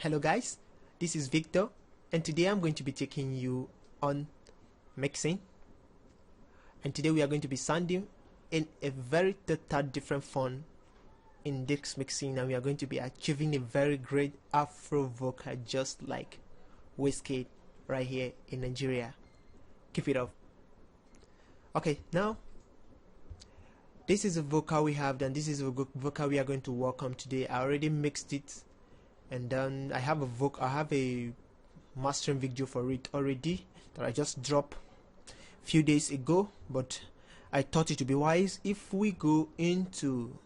Hello guys, this is Victor, and today I'm going to be taking you on mixing, and today we are going to be sounding in a very total different fun in this mixing, and we are going to be achieving a very great Afro vocal just like Wizkid right here in Nigeria. Keep it up. Okay, now this is a vocal we have, and this is a vocal we are going to work on today. I already mixed it, and then I have a mastering video for it already that I just dropped a few days ago, but I thought it would be wise if we go into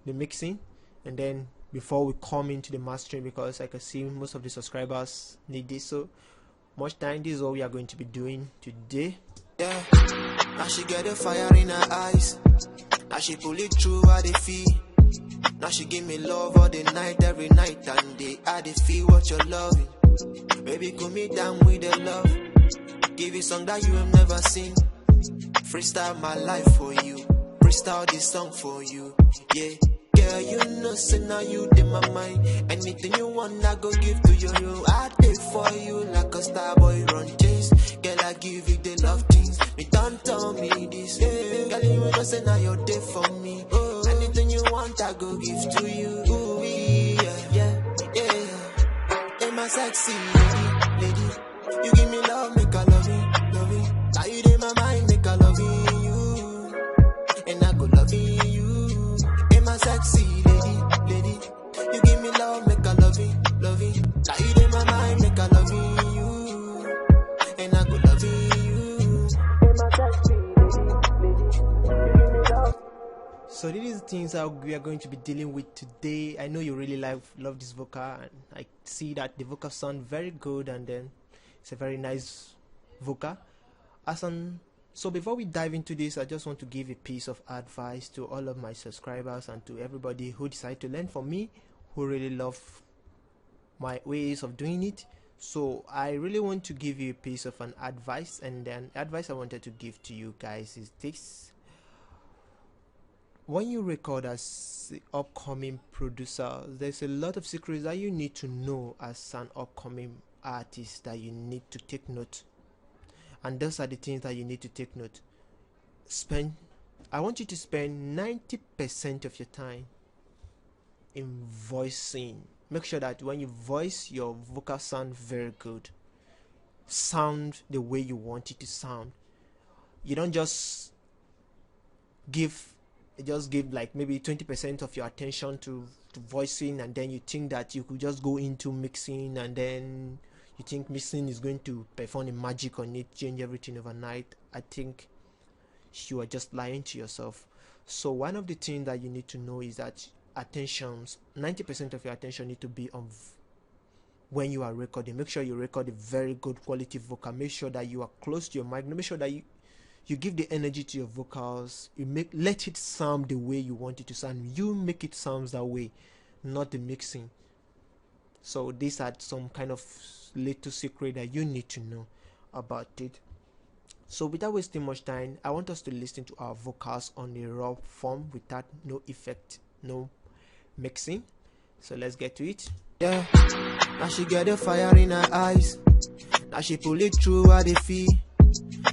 the mixing and then before we come into the mastering, because I can see most of the subscribers need this so much time. This is what we are going to be doing today. Yeah, now she get the fire in her eyes. Now she pull it through how they feel. Now she give me love all the night, every night and day. I they feel what you're loving. Baby, cool me down with the love. Give you song that you have never seen. Freestyle my life for you. Freestyle this song for you. Yeah, girl, you know, say now you in my mind. Anything you want, I go give to you. I take for you like a star boy run chase. Girl, I give you the love things. Me don't tell me this. Girl, you know, say now you're there for me. Anything you want, I go give to you. Ooh, yeah. Hey, my sexy lady. You give me love, make I love you. Now you in my mind, make I love you. And I go love you. Hey, my sexy lady. You give me love, make I love you. Now you in my mind, make I love you. And I go love you. Hey, my sexy lady. You give me love. So these are the things that we are going to be dealing with today. I know you really love this vocal, and I see that the vocal sound very good, and then it's a very nice vocal. So before we dive into this, I just want to give a piece of advice to all of my subscribers and to everybody who decide to learn from me, who really love my ways of doing it. So I really want to give you a piece of an advice, and then advice I wanted to give to you guys is this. When you record as the upcoming producer, there's a lot of secrets that you need to know as an upcoming artist that you need to take note. And those are the things that you need to take note. I want you to spend 90% of your time in voicing. Make sure that when you voice, your vocal sound very good. Sound the way you want it to sound. You don't just give like maybe 20% of your attention to voicing, and then you think that you could just go into mixing, and then you think mixing is going to perform a magic on it, change everything overnight. I think you are just lying to yourself. So one of the things that you need to know is that 90% of your attention need to be on when you are recording. Make sure you record a very good quality vocal. Make sure that you are close to your mic. Make sure that you give the energy to your vocals. Let it sound the way you want it to sound. You make it sound that way, not the mixing. So these are some kind of little secret that you need to know about it. So without wasting much time, I want us to listen to our vocals on a raw form without no effect, no mixing. So let's get to it. Yeah, now she get the fire in her eyes. Now she pull it through how they feel.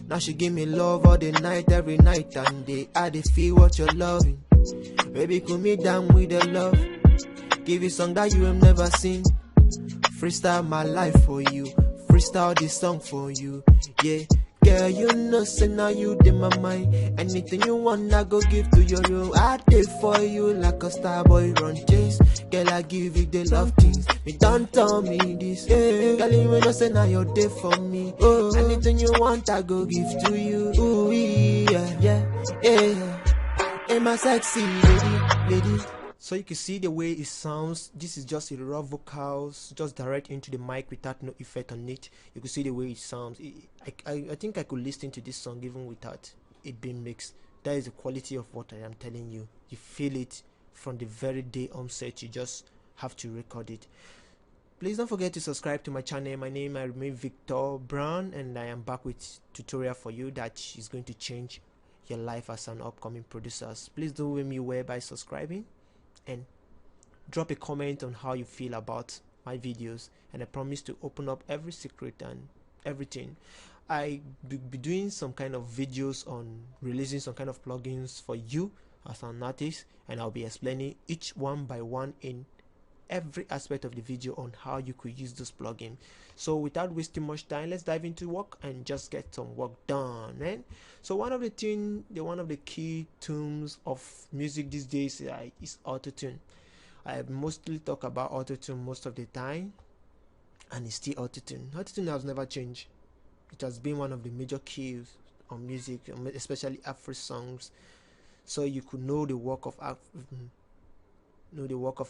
Now she give me love all the night, every night and day. I they feel what you're loving. Baby, cool me down with the love. Give you song that you have never seen. Freestyle my life for you. Freestyle this song for you. Yeah, girl, you know, say now you in my mind. Anything you want, I go give to you. I take for you like a star boy run chase. Girl, I give you the love things. Me don't tell me this. Girl, you know, say now you're there for me. Anything you want, I go give to you. Ooh, yeah. Hey, my sexy lady. So you can see the way it sounds. This is just a raw vocals, just direct into the mic without no effect on it. You can see the way it sounds. I think I could listen to this song even without it being mixed. That is the quality of what I am telling you. You feel it from the very day onset. You just have to record it. Please don't forget to subscribe to my channel. My name, I remain Victor Brown, and I am back with tutorial for you that is going to change your life as an upcoming producer. Please do me well by subscribing, and drop a comment on how you feel about my videos, and I promise to open up every secret and everything. I be doing some kind of videos on releasing some kind of plugins for you as an artist, and I'll be explaining each one by one in every aspect of the video on how you could use this plugin. So without wasting much time, let's dive into work and just get some work done. And so one of the key terms of music these days is autotune. I mostly talk about autotune most of the time, and it's still autotune. Autotune has never changed. It has been one of the major keys on music, especially Afro songs. So you could know the work of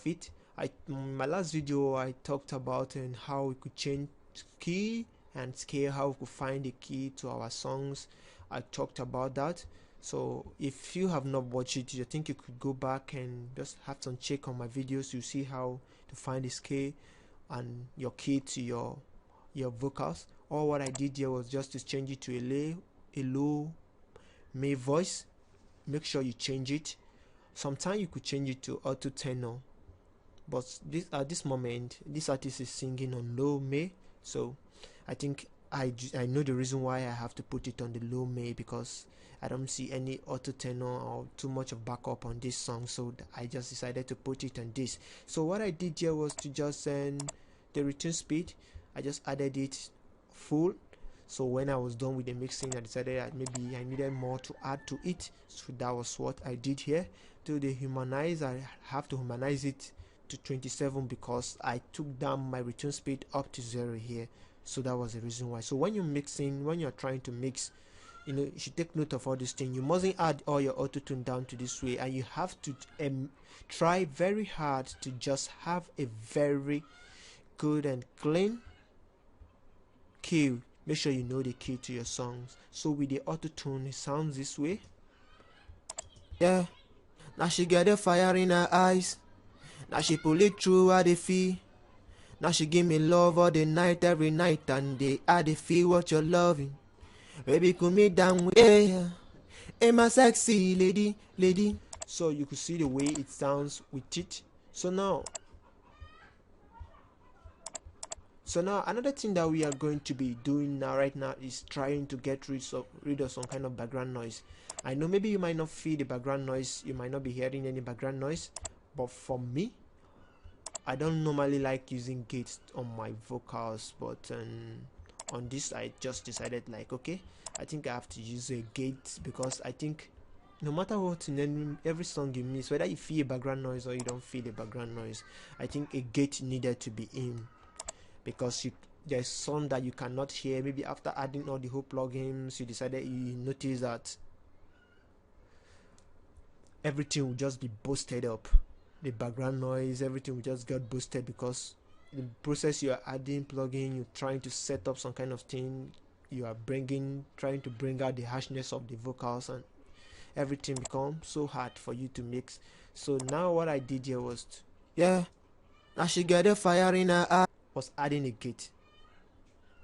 it. In my last video I talked about and how we could change key and scale, how we could find the key to our songs. I talked about that. So if you have not watched it, I think you could go back and just have some check on my videos. You see how to find the scale and your key to your vocals. All what I did here was just to change it to a low May voice. Make sure you change it. Sometimes you could change it to auto tenor, but at this moment this artist is singing on low May, so I think I know the reason why I have to put it on the low May, because I don't see any auto tenor or too much of backup on this song, so I just decided to put it on this. So what I did here was to just send the return speed. I just added it full. So when I was done with the mixing, I decided that maybe I needed more to add to it, so that was what I did here. To the humanize, I have to humanize it to 27 because I took down my return speed up to 0 here, so that was the reason why. So when you're trying to mix, you should take note of all these things. You mustn't add all your auto-tune down to this way, and you have to try very hard to just have a very good and clean key. Make sure you know the key to your songs. So with the auto-tune, it sounds this way. Yeah, now she get the fire in her eyes. Now she pull it through how they feel. Now she give me love all the night, every night and day. I dey feel what you're loving. Baby, cool me down, yeah. Hey, my sexy lady. So you could see the way it sounds with it. So now another thing that we are going to be doing right now is trying to get rid of some kind of background noise. I know maybe you might not feel the background noise, you might not be hearing any background noise, but for me, I don't normally like using gates on my vocals, but on this I just decided, like, okay, I think I have to use a gate, because I think no matter what, in every song you miss, whether you feel a background noise or you don't feel a background noise, I think a gate needed to be in, because there's some that you cannot hear. Maybe after adding all the whole plugins, you notice that everything will just be boosted up. The background noise, everything will just get boosted, because the process you are adding plugin, you're trying to set up some kind of thing, you are trying to bring out the harshness of the vocals, and everything becomes so hard for you to mix. So now what I did here was Yeah, now she get the fire in her eye. was adding a gate,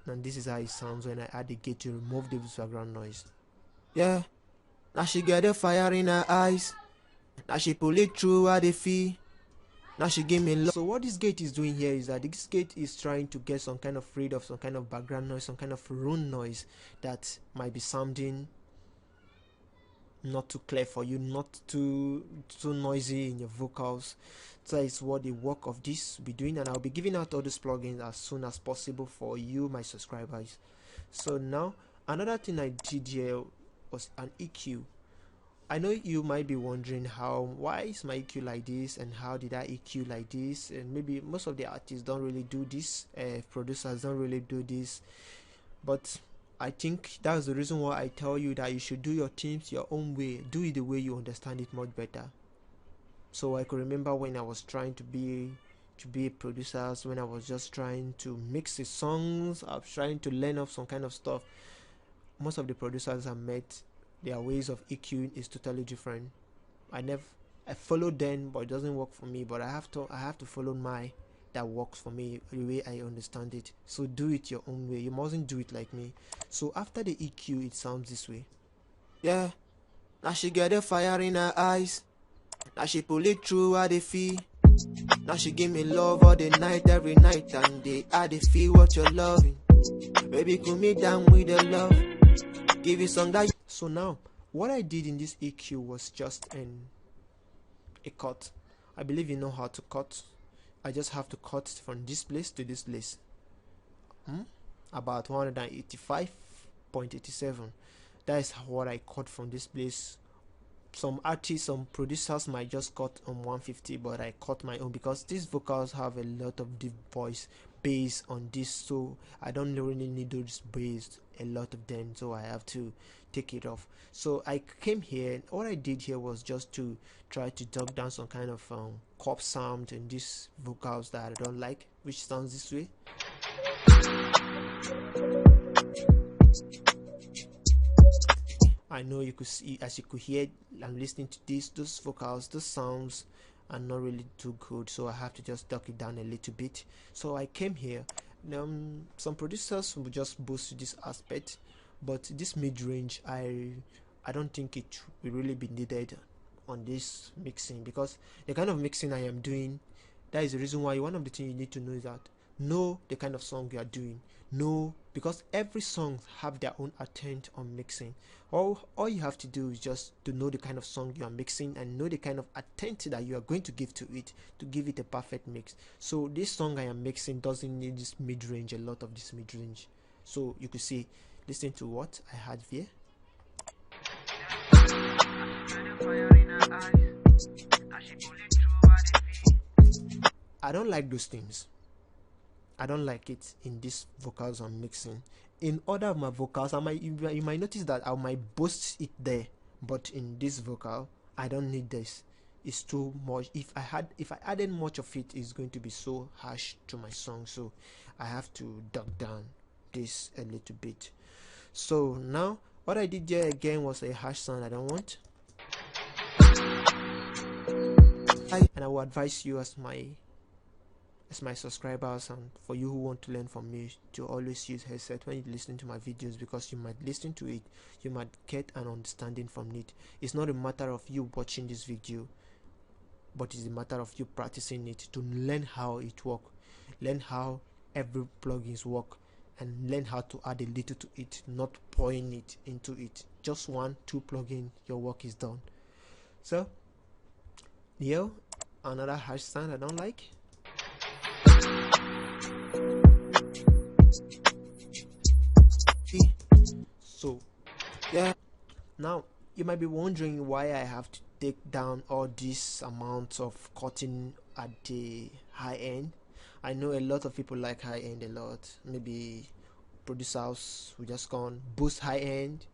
and this is how it sounds when I add a gate to remove the background noise. Yeah, now she get the fire in her eyes. Now she pull it through how they feel. Now she give me love. So what this gate is doing here is that this gate is trying to get some kind of rid of some kind of background noise, some kind of room noise that might be sounding not too clear for you, not too noisy in your vocals. So that is what the work of this will be doing, and I'll be giving out all these plugins as soon as possible for you, my subscribers. So now another thing I did here was an EQ. I know you might be wondering why is my EQ like this, and how did I EQ like this, and maybe most of the artists don't really do this, producers don't really do this, but I think that's the reason why I tell you that you should do your things your own way, do it the way you understand it much better. So I could remember when I was trying to be a producer, when I was just trying to mix the songs, I was trying to learn of some kind of stuff. Most of the producers I met, their ways of EQing is totally different. I followed them, but it doesn't work for me. But I have to follow that works for me, the way I understand it. So do it your own way. You mustn't do it like me. So after the EQ, it sounds this way. Yeah, now she get the fire in her eyes. Now she pull it through how they feel. Now she give me love all the night, every night and day. I dey feel what you're loving. Baby, cool me down with the love. Give you some that. So now, what I did in this EQ was just a cut. I believe you know how to cut. I just have to cut from this place to this place. About 185.87. That is what I cut from this place. Some artists, some producers might just cut on 150, but I cut my own because these vocals have a lot of deep voice bass on this, so I don't really need those bass, a lot of them, so I have to take it off. So I came here, and all I did here was just to try to dub down some kind of pop sound in these vocals that I don't like, which sounds this way. I know you could see, as you could hear, I'm listening to those vocals, those sounds are not really too good, so I have to just duck it down a little bit. So I came here. Some producers will just boost this aspect, but this mid-range, I don't think it will really be needed on this mixing, because the kind of mixing I am doing, that is the reason why one of the things you need to know is that know the kind of song you are doing. No, because every song have their own attempt on mixing. All you have to do is just to know the kind of song you are mixing and know the kind of attempt that you are going to give to it to give it a perfect mix. So this song I am mixing doesn't need this mid-range, a lot of this mid-range. So you could see, listen to what I had here. I don't like those things. I don't like it in these vocals I'm mixing. In other of my vocals, you might notice that I might boost it there, but in this vocal, I don't need this. It's too much. If I added much of it, it's going to be so harsh to my song. So I have to duck down this a little bit. So now, what I did here again was a harsh sound I don't want. And I will advise you as my subscribers, and for you who want to learn from me, to always use headset when you listen to my videos, because you might listen to it, you might get an understanding from it. It's not a matter of you watching this video, but it's a matter of you practicing it to learn how it works, learn how every plugins work, and learn how to add a little to it, not pouring it into it. Just 1-2 plugin, your work is done. So here, another harsh sound I don't like. So yeah, now you might be wondering why I have to take down all these amounts of cutting at the high end. I know a lot of people like high end a lot. Maybe producers who just gone boost high end,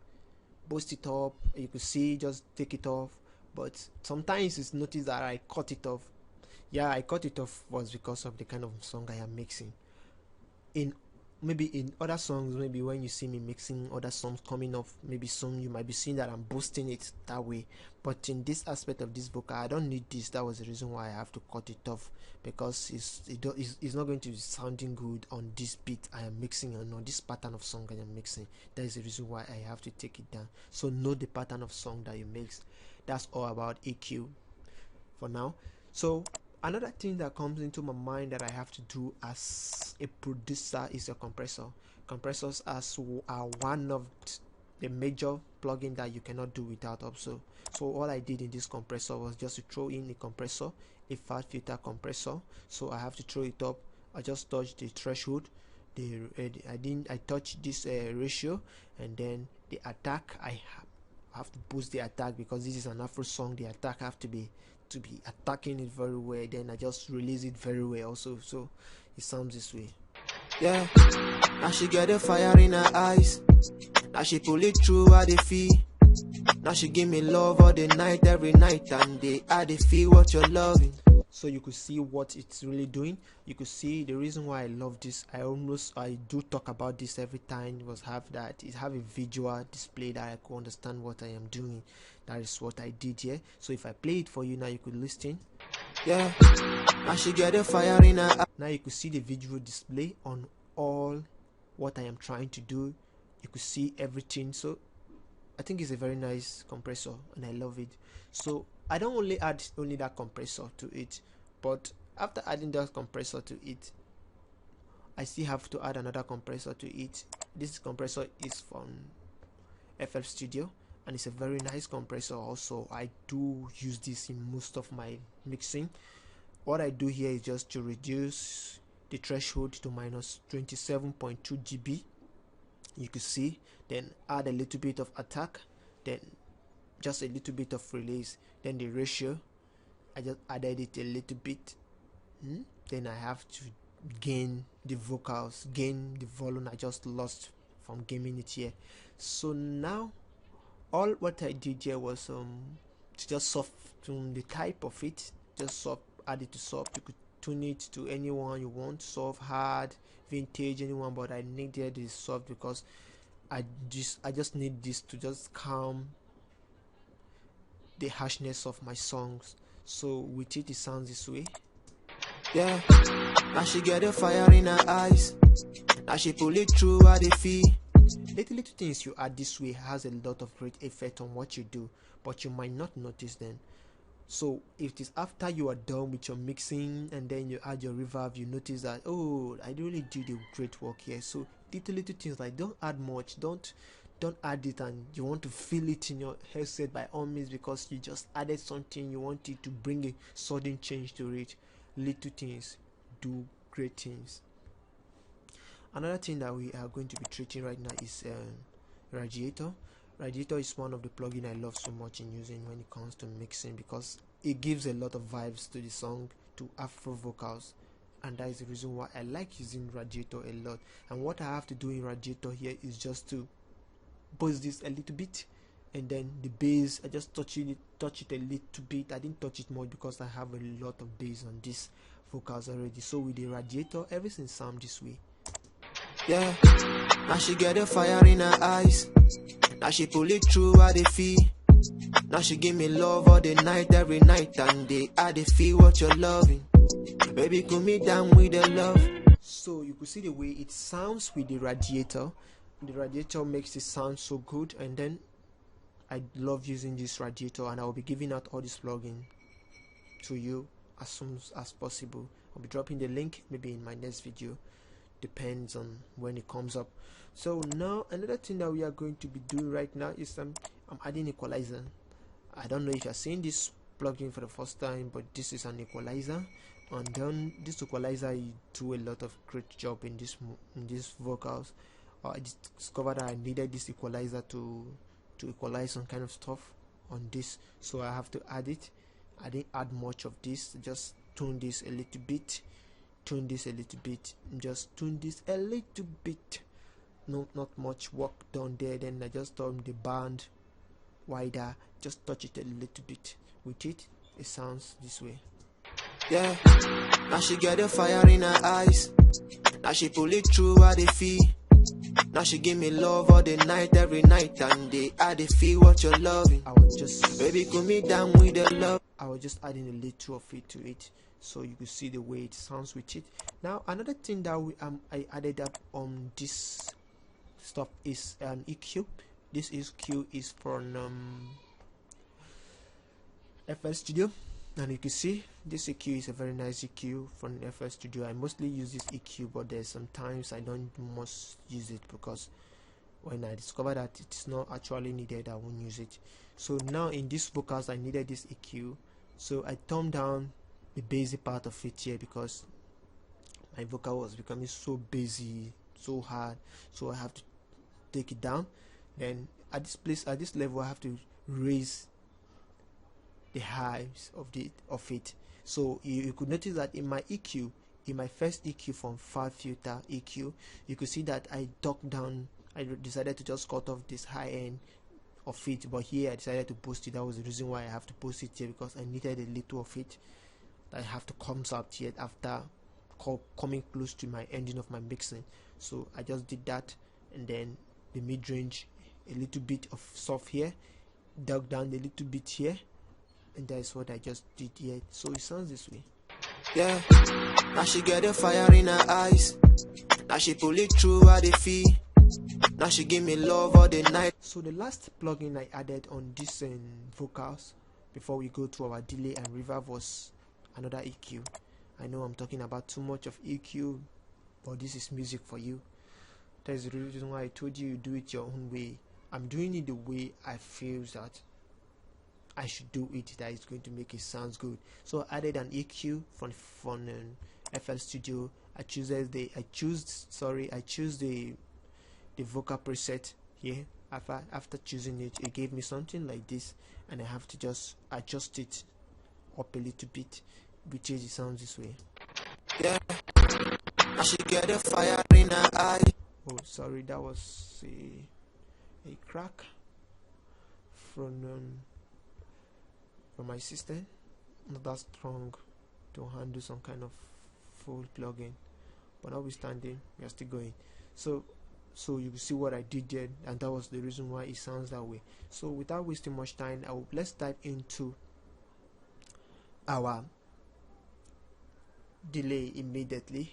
boost it up, you could see, just take it off. But sometimes it's noticed that I cut it off. Yeah, I cut it off was because of the kind of song I am mixing. Maybe in other songs, maybe when you see me mixing other songs coming off, maybe some you might be seeing that I'm boosting it that way. But in this aspect of this vocal, I don't need this. That was the reason why I have to cut it off, because it's not going to be sounding good on this beat I am mixing, and on this pattern of song I am mixing. That is the reason why I have to take it down. So know the pattern of song that you mix. That's all about EQ for now. So another thing that comes into my mind that I have to do as a producer is a compressor. Compressors are one of the major plugin that you cannot do without also. So all I did in this compressor was just to throw in a compressor, a fat filter compressor. So I have to throw it up. I just touched the threshold. I touched this ratio, and then the attack, I have to boost the attack because this is an Afro song. The attack have to be attacking it very well. Then I just release it very well also, so it sounds this way. Yeah, now she get the fire in her eyes. Now she pull it through how they feel. Now she give me love all the night, every night and day. I they feel what you're loving. So you could see what it's really doing. You could see the reason why I love this. I do talk about this every time. Was have a visual display that I could understand what I am doing. That is what I did here. So if I play it for you now, you could listen. Yeah, now she get the fire in her. Now you could see the visual display on all what I am trying to do. You could see everything. So I think it's a very nice compressor and I love it. So I don't only add that compressor to it, But after adding that compressor to it, I still have to add another compressor to it. This compressor is from FL Studio, and it's a very nice compressor. Also, I do use this in most of my mixing. What I do here is just to reduce the threshold to minus 27.2 GB. You can see, then add a little bit of attack, then just a little bit of release, then the ratio I just added it a little bit. Then I have to gain the vocals, gain the volume I just lost from gaming it here. So now all what I did here was to just soften the type of it, just add it to soft. You could tune it to anyone you want, soft, hard, vintage, anyone, but I needed this soft because I just need this to just calm the harshness of my songs. So with it sounds this way. Yeah, now she get a fire in her eyes. Now she pull it through how they feel. Little things you add this way has a lot of great effect on what you do, but you might not notice them. So if it is after you are done with your mixing and then you add your reverb, you notice that, oh, I really did a great work here. So little things like, don't add much, don't add it and you want to feel it in your headset by all means because you just added something, you want it to bring a sudden change to it. Little things do great things. Another thing that we are going to be treating right now is Radiator. Radiator is one of the plugins I love so much in using when it comes to mixing because it gives a lot of vibes to the song, to Afro vocals, and that is the reason why I like using Radiator a lot. And what I have to do in Radiator here is just to boost this a little bit, and then the bass I just touch it a little bit. I didn't touch it much because I have a lot of bass on this vocals already. So with the Radiator, everything sounds this way. Yeah, now she get a fire in her eyes. Now she pull it through how they feel. Now she give me love all the night, every night and day. How they feel what you're loving. Baby, cool me down with the love. So you could see the way it sounds with the Radiator. The Radiator makes it sound so good, and then I love using this Radiator, and I will be giving out all this plugin to you as soon as possible. I'll be dropping the link maybe in my next video, depends on when it comes up. So now another thing that we are going to be doing right now is I'm adding equalizer. I don't know if you're seeing this plugin for the first time, but this is an equalizer, and then this equalizer you do a lot of great job in this vocals. I discovered that I needed this equalizer to equalize some kind of stuff on this, so I have to add it. I didn't add much of this, just tune this a little bit, tune this a little bit, just tune this a little bit. No, not much work done there. Then I just turn the band wider, just touch it a little bit. With it sounds this way. Yeah, now she get a fire in her eyes. Now she pull it through how they feel. Now she give me love all the night, every night and day. How they feel what you're loving. I was just, baby, cool me down with the love. I was just adding a little of it to it, so you could see the way it sounds with it. Now another thing that I added up on this stuff is an EQ. This EQ is from FL Studio, and you can see this EQ is a very nice EQ from FL Studio. I mostly use this EQ, but there's sometimes I don't must use it because when I discover that it's not actually needed, I won't use it. So now in this vocals I needed this EQ, so I toned down the bassy part of it here because my vocal was becoming so bassy, so hard, so I have to take it down. Then at this level I have to raise the highs of it. So you could notice that in my EQ, in my first EQ from far filter EQ, you could see that I ducked down. I decided to just cut off this high end of it, but here I decided to boost it. That was the reason why I have to boost it here, because I needed a little of it that I have to come out here after coming close to my ending of my mixing. So I just did that, and then the mid-range, a little bit of soft here, dug down a little bit here, and that's what I just did here. So it sounds this way. Yeah, now she get a fire in her eyes. Now she pull it through how they feel. Now she give me love all the night. So the last plugin I added on this vocals before we go to our delay and reverb was another EQ. I know I'm talking about too much of EQ, but this is music for you. That's the reason why I told you do it your own way. I'm doing it the way I feel that I should do it, that is going to make it sounds good. So I added an EQ from FL Studio. I choose the vocal preset here. After choosing it, it gave me something like this, and I have to just adjust it up a little bit, which is it sounds this way. Yeah, I should get a fire in her eye. Oh, sorry, that was a crack from my system. Not that strong to handle some kind of full plugin, but notwithstanding, we are still going. So you can see what I did there, and that was the reason why it sounds that way. So without wasting much time, let's dive into our delay immediately.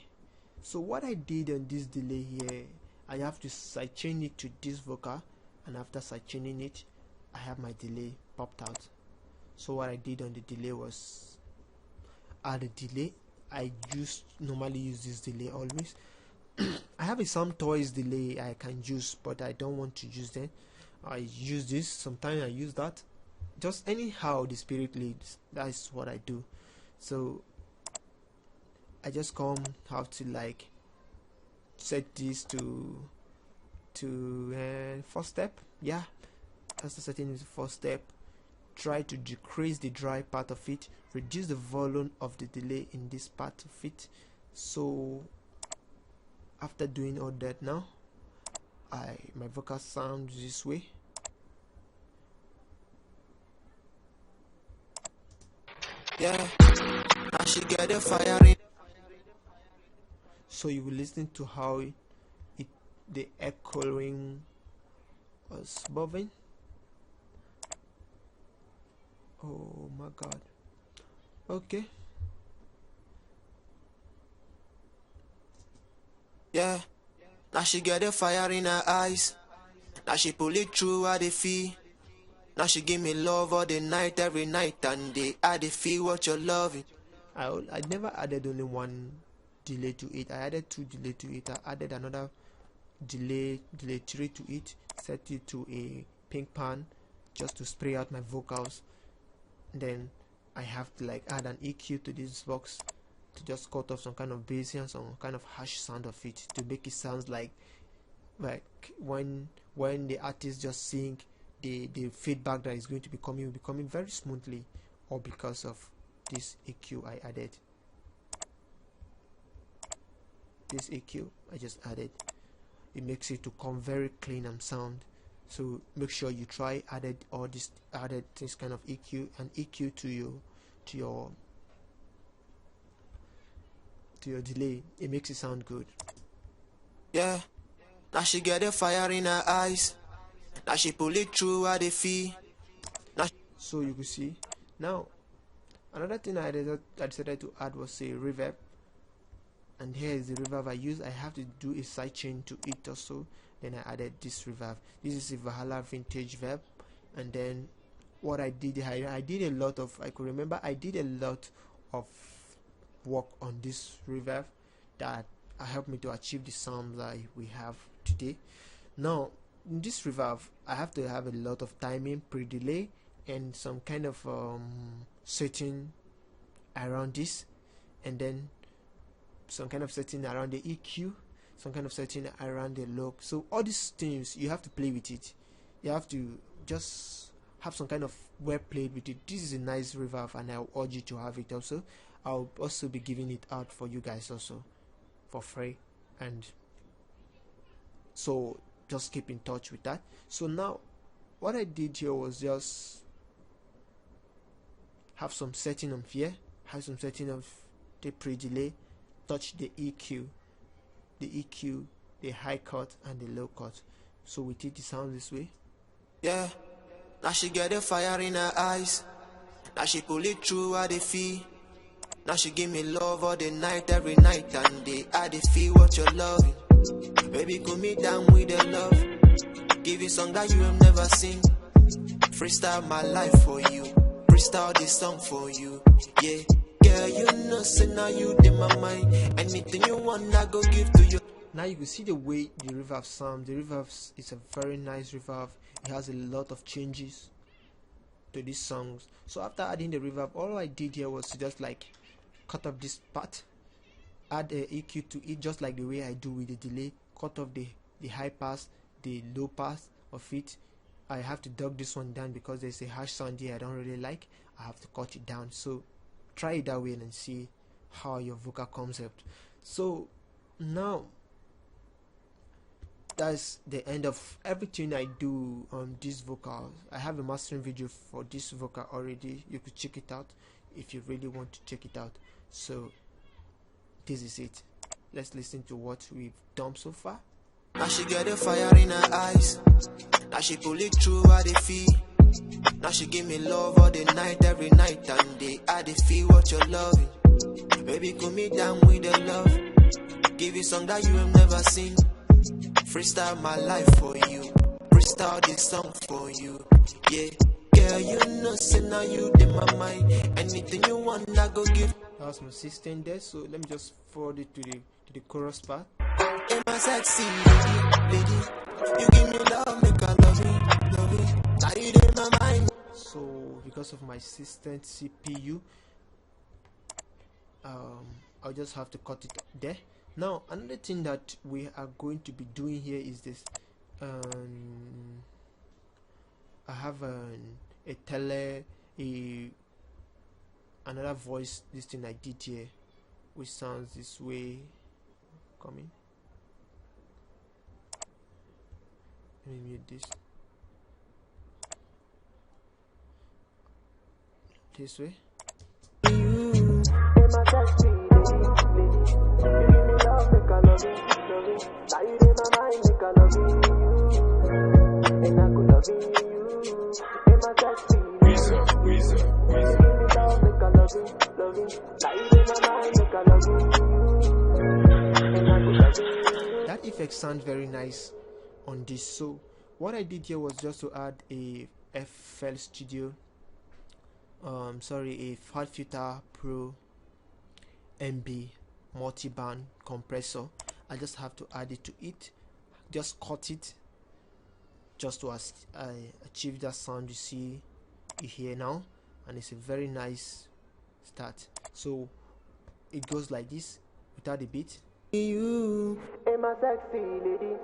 So what I did on this delay here, I have to sidechain it to this vocal, and after sidechaining it, I have my delay popped out. So what I did on the delay was add a delay. I normally use this delay always. I have some toys delay I can use, but I don't want to use them. I use this, sometimes I use that, just anyhow the spirit leads. That's what I do. So I just have to like set this to first step. Yeah, that's the setting is the first step. Try to decrease the dry part of it, reduce the volume of the delay in this part of it. So after doing all that, now my vocal sounds this way. Yeah, I should get a fire in. So you will listen to how the echoing was moving. Oh my god. Okay. Yeah, now she get a fire in her eyes. Now she pull it through how they feel. Now she give me love all the night, every night and day. I they feel what you're loving. I never added only one delay to it. I added 2 delay to it. I added another delay 3 to it. Set it to a pink pan just to spray out my vocals. Then I have to like add an EQ to this box to just cut off some kind of bass and some kind of harsh sound of it to make it sound like when the artist just sing, the feedback that is going to be coming will be coming very smoothly, or because of this EQ I added. This EQ I just added, it makes it to come very clean and sound. So make sure you try added this kind of EQ and EQ to your delay. It makes it sound good. Yeah, now she get a fire in her eyes. Now she pull it through how they feel. So you can see now another thing I decided to add was a reverb, and here is the reverb I use. I have to do a sidechain to it also. Then I added this reverb. This is a Valhalla vintage verb. And then what I did, I did a lot of, I could remember I did a lot of work on this reverb that helped me to achieve the sound that we have today. Now in this reverb, I have to have a lot of timing, pre-delay, and some kind of setting around this, and then some kind of setting around the EQ, some kind of setting around the look. So all these things you have to play with it. You have to just have some kind of well played with it. This is a nice reverb, and I'll urge you to have it also. I'll also be giving it out for you guys also for free, and so just keep in touch with that. So now what I did here was just have some setting of here, have some setting of the pre-delay, touch the EQ, the high cut and the low cut. So we take the sound this way. Yeah, now she get a fire in her eyes. Now she pull it through how they feel. Now she give me love all the night, every night and day. I they feel what you're loving. Baby, cool me down with the love. Give you song that you have never seen. Freestyle my life for you. Freestyle this song for you. Yeah, Girl, you know, say now you in my mind. Anything you want, I go give to you. Now you can see the way the reverb sounds. The reverb is a very nice reverb. It has a lot of changes to these songs. So after adding the reverb, all I did here was to just like cut off this part, add a EQ to it, just like the way I do with the delay. Cut off the high pass, the low pass of it. I have to dub this one down because there's a harsh sound here I don't really like. I have to cut it down. So try it that way and see how your vocal comes up. So now that's the end of everything I do on this vocal. I have a mastering video for this vocal already. You could check it out if you really want to check it out. So this is it. Let's listen to what we've done so far. Now she get the fire in her eyes. Now she pull it through how they feel. Now she give me love all the night, every night and day. I they feel what you're loving. Baby, cool me down with the love. Give you song that you have never seen. Freestyle my life for you. Freestyle this song for you. Yeah, girl, you know, say now you in my mind. Anything you want, I go give. That was my system there. So let me just forward it to the chorus part. In my sexy lady, you give me love, make I love you. Now you in my mind. So because of my system CPU, I'll just have to cut it there. Now another thing that we are going to be doing here is this. I have another voice, this thing I did here, which sounds this way. Coming. Let me mute this way. That effect sounds very nice on this. So what I did here was just to add a FL Studio, a Fat Filter Pro MB multi-band compressor. I just have to add it to it, just cut it, just to achieve that sound you see here now, and it's a very nice start. So it goes like this without the beat. You ain't my sexy lady.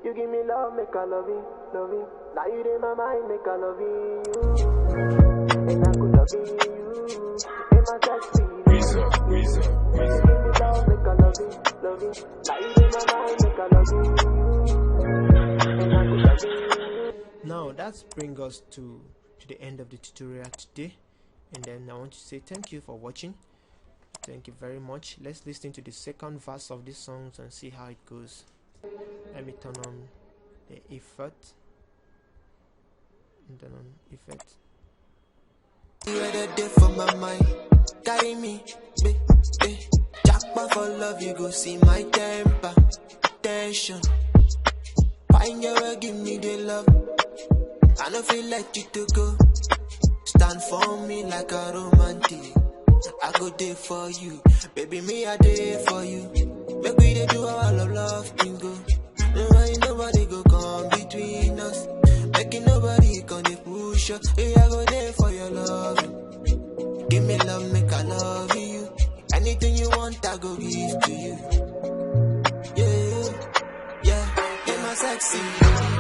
You give me love, make I love you. Now you in my mind, make I love you. And I could love you. Ain't my sexy lady. You give me love, make I love you. Now you in my mind, make I love you. And I could love you. Now that's bring us to the end of the tutorial today, and then I want to say thank you for watching. Thank you very much. Let's listen to the second verse of this song and see how it goes. Let me turn on the effect. And turn on effect. You had a day for my mind. Carry me, jackpot for love. You go see my temper, tension. Find your way, give me the love. I don't feel like you to go. Stand for me like a romantic. I go there for you, baby, me I there for you. Make we dey do our love thing go. Nobody go come between us. Making nobody come dey push us. Hey, I go there for your love. Give me love, make I love you. Anything you want, I go give to you. Yeah, yeah, yeah, my sexy lady.